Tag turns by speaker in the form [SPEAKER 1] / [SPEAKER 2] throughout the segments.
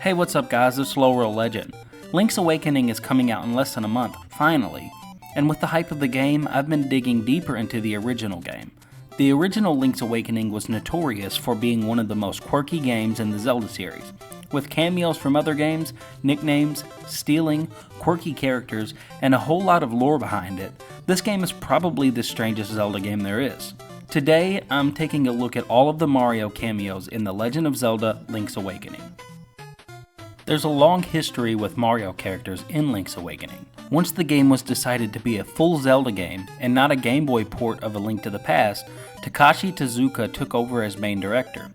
[SPEAKER 1] Hey, what's up guys, it's Lowroll Legend. Link's Awakening is coming out in less than a month, finally. And with the hype of the game, I've been digging deeper into the original game. The original Link's Awakening was notorious for being one of the most quirky games in the Zelda series. With cameos from other games, nicknames, stealing, quirky characters, and a whole lot of lore behind it, this game is probably the strangest Zelda game there is. Today, I'm taking a look at all of the Mario cameos in The Legend of Zelda: Link's Awakening. There's a long history with Mario characters in Link's Awakening. Once the game was decided to be a full Zelda game and not a Game Boy port of A Link to the Past, Takashi Tezuka took over as main director.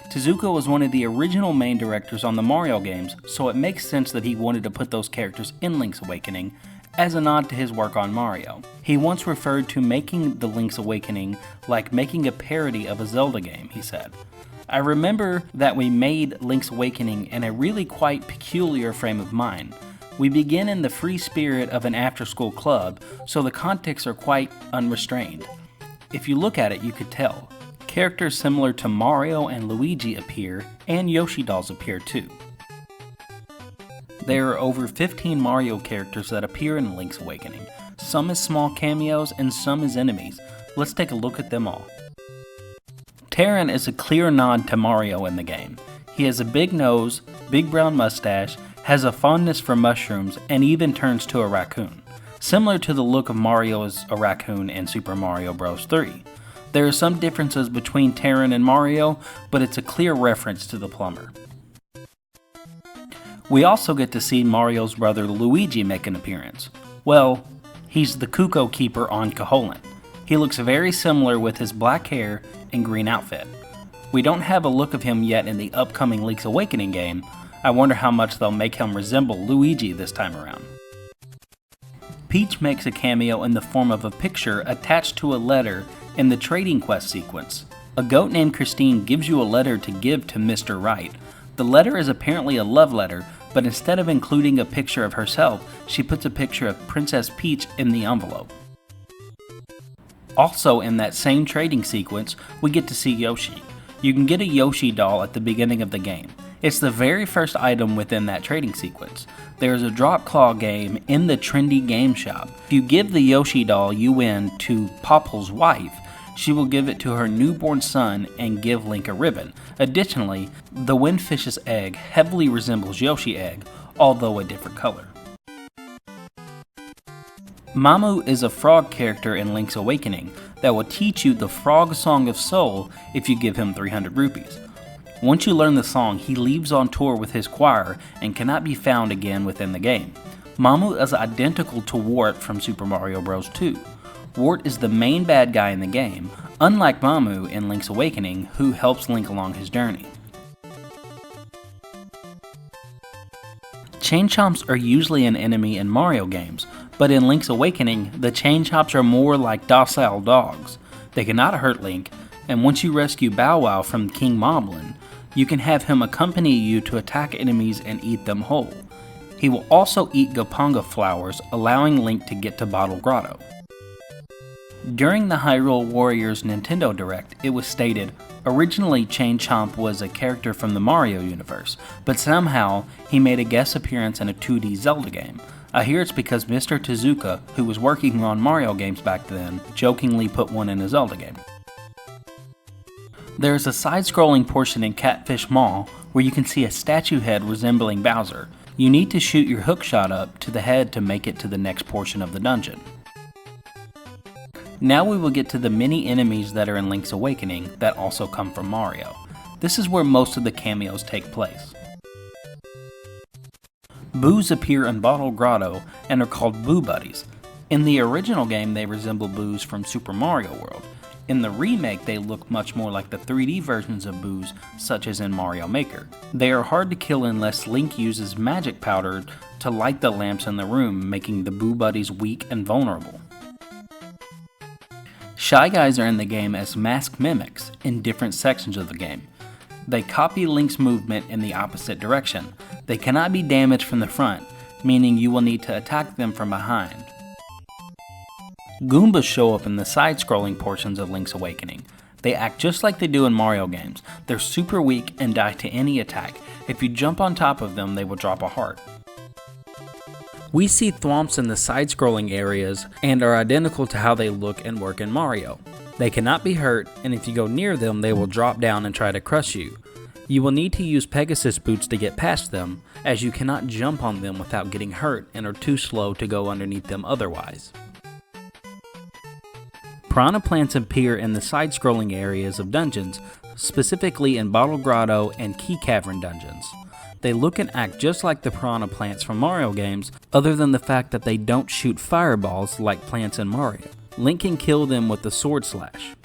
[SPEAKER 1] Tezuka was one of the original main directors on the Mario games, so it makes sense that he wanted to put those characters in Link's Awakening as a nod to his work on Mario. He once referred to making the Link's Awakening like making a parody of a Zelda game, he said. I remember that we made Link's Awakening in a really quite peculiar frame of mind. We begin in the free spirit of an after-school club, so the context are quite unrestrained. If you look at it, you could tell. Characters similar to Mario and Luigi appear, and Yoshi dolls appear too. There are over 15 Mario characters that appear in Link's Awakening, some as small cameos and some as enemies. Let's take a look at them all. Tarin is a clear nod to Mario in the game. He has a big nose, big brown mustache, has a fondness for mushrooms, and even turns to a raccoon, similar to the look of Mario as a raccoon in Super Mario Bros. 3. There are some differences between Tarin and Mario, but it's a clear reference to the plumber. We also get to see Mario's brother Luigi make an appearance. Well, he's the Cuckoo Keeper on Koholint. He looks very similar with his black hair and green outfit. We don't have a look of him yet in the upcoming Link's Awakening game. I wonder how much they'll make him resemble Luigi this time around. Peach makes a cameo in the form of a picture attached to a letter in the Trading Quest sequence. A goat named Christine gives you a letter to give to Mr. Right. The letter is apparently a love letter, but instead of including a picture of herself, she puts a picture of Princess Peach in the envelope. Also in that same trading sequence, we get to see Yoshi. You can get a Yoshi doll at the beginning of the game. It's the very first item within that trading sequence. There's a drop claw game in the trendy game shop. If you give the Yoshi doll you win to Popple's wife, she will give it to her newborn son and give Link a ribbon. Additionally, the Windfish's egg heavily resembles Yoshi's egg, although a different color. Mamu is a frog character in Link's Awakening that will teach you the Frog Song of Soul if you give him 300 rupees. Once you learn the song, he leaves on tour with his choir and cannot be found again within the game. Mamu is identical to Wart from Super Mario Bros. 2. Wart is the main bad guy in the game, unlike Mamu in Link's Awakening, who helps Link along his journey. Chain Chomps are usually an enemy in Mario games, but in Link's Awakening, the Chain Chomps are more like docile dogs. They cannot hurt Link, and once you rescue Bow Wow from King Moblin, you can have him accompany you to attack enemies and eat them whole. He will also eat Goponga flowers, allowing Link to get to Bottle Grotto. During the Hyrule Warriors Nintendo Direct, it was stated, originally Chain Chomp was a character from the Mario universe, but somehow he made a guest appearance in a 2D Zelda game. I hear it's because Mr. Tezuka, who was working on Mario games back then, jokingly put one in a Zelda game. There is a side-scrolling portion in Catfish Mall where you can see a statue head resembling Bowser. You need to shoot your hookshot up to the head to make it to the next portion of the dungeon. Now we will get to the many enemies that are in Link's Awakening that also come from Mario. This is where most of the cameos take place. Boos appear in Bottle Grotto and are called Boo Buddies. In the original game they resemble Boos from Super Mario World. In the remake they look much more like the 3D versions of Boos, such as in Mario Maker. They are hard to kill unless Link uses magic powder to light the lamps in the room, making the Boo Buddies weak and vulnerable. Shy Guys are in the game as masked mimics in different sections of the game. They copy Link's movement in the opposite direction. They cannot be damaged from the front, meaning you will need to attack them from behind. Goombas show up in the side-scrolling portions of Link's Awakening. They act just like they do in Mario games. They're super weak and die to any attack. If you jump on top of them, they will drop a heart. We see thwomps in the side-scrolling areas and are identical to how they look and work in Mario. They cannot be hurt, and if you go near them, they will drop down and try to crush you. You will need to use Pegasus boots to get past them, as you cannot jump on them without getting hurt and are too slow to go underneath them otherwise. Piranha plants appear in the side-scrolling areas of dungeons, specifically in Bottle Grotto and Key Cavern dungeons. They look and act just like the piranha plants from Mario games, other than the fact that they don't shoot fireballs like plants in Mario. Link can kill them with the Sword Slash.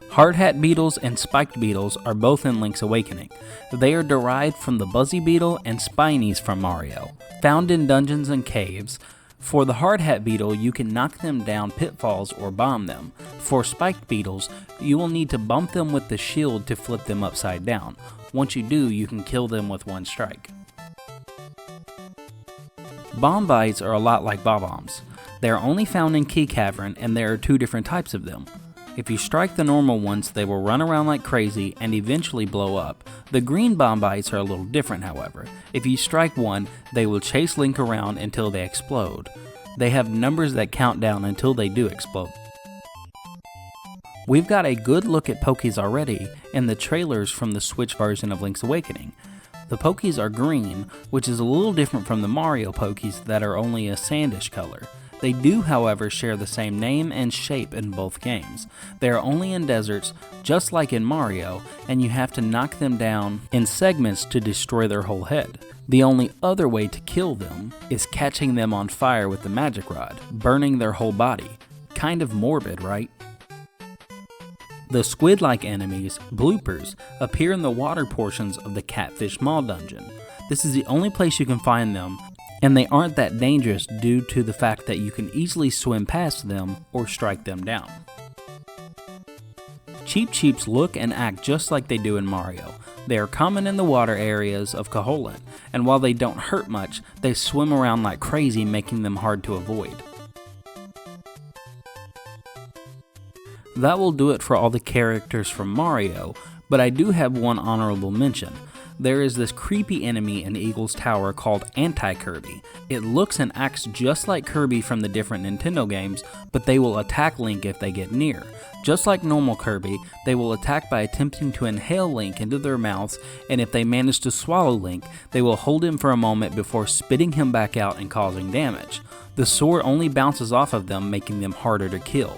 [SPEAKER 1] Hard hat beetles and spiked beetles are both in Link's Awakening. They are derived from the Buzzy Beetle and Spinies from Mario, found in dungeons and caves. For the hard hat beetle, you can knock them down pitfalls or bomb them. For spiked beetles, you will need to bump them with the shield to flip them upside down. Once you do, you can kill them with one strike. Bombites are a lot like Bob-ombs. They are only found in Key Cavern, and there are two different types of them. If you strike the normal ones, they will run around like crazy and eventually blow up. The green Bombites are a little different, however. If you strike one, they will chase Link around until they explode. They have numbers that count down until they do explode. We've got a good look at Pokies already in the trailers from the Switch version of Link's Awakening. The Pokies are green, which is a little different from the Mario Pokies that are only a sandish color. They do, however, share the same name and shape in both games. They are only in deserts, just like in Mario, and you have to knock them down in segments to destroy their whole head. The only other way to kill them is catching them on fire with the magic rod, burning their whole body. Kind of morbid, right? The squid-like enemies, bloopers, appear in the water portions of the Catfish Maw dungeon. This is the only place you can find them, and they aren't that dangerous due to the fact that you can easily swim past them or strike them down. Cheep Cheeps look and act just like they do in Mario. They are common in the water areas of Koholint, and while they don't hurt much, they swim around like crazy, making them hard to avoid. That will do it for all the characters from Mario, but I do have one honorable mention. There is this creepy enemy in Eagle's Tower called Anti-Kirby. It looks and acts just like Kirby from the different Nintendo games, but they will attack Link if they get near. Just like normal Kirby, they will attack by attempting to inhale Link into their mouths, and if they manage to swallow Link, they will hold him for a moment before spitting him back out and causing damage. The sword only bounces off of them, making them harder to kill.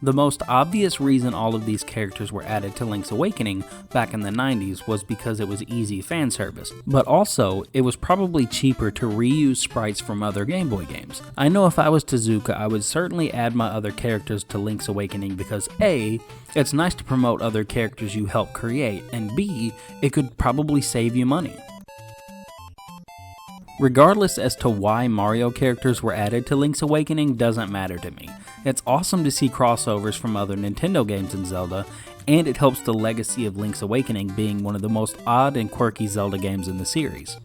[SPEAKER 1] The most obvious reason all of these characters were added to Link's Awakening back in the 90s was because it was easy fan service, but also it was probably cheaper to reuse sprites from other Game Boy games. I know if I was Tezuka, I would certainly add my other characters to Link's Awakening because A, it's nice to promote other characters you helped create, and B, it could probably save you money. Regardless as to why Mario characters were added to Link's Awakening doesn't matter to me. It's awesome to see crossovers from other Nintendo games in Zelda, and it helps the legacy of Link's Awakening being one of the most odd and quirky Zelda games in the series.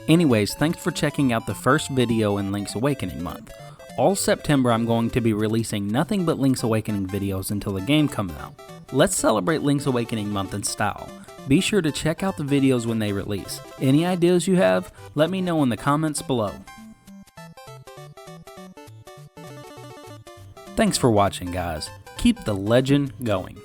[SPEAKER 1] Anyways, thanks for checking out the first video in Link's Awakening month. All September I'm going to be releasing nothing but Link's Awakening videos until the game comes out. Let's celebrate Link's Awakening month in style. Be sure to check out the videos when they release. Any ideas you have, let me know in the comments below. Thanks for watching, guys. Keep the legend going.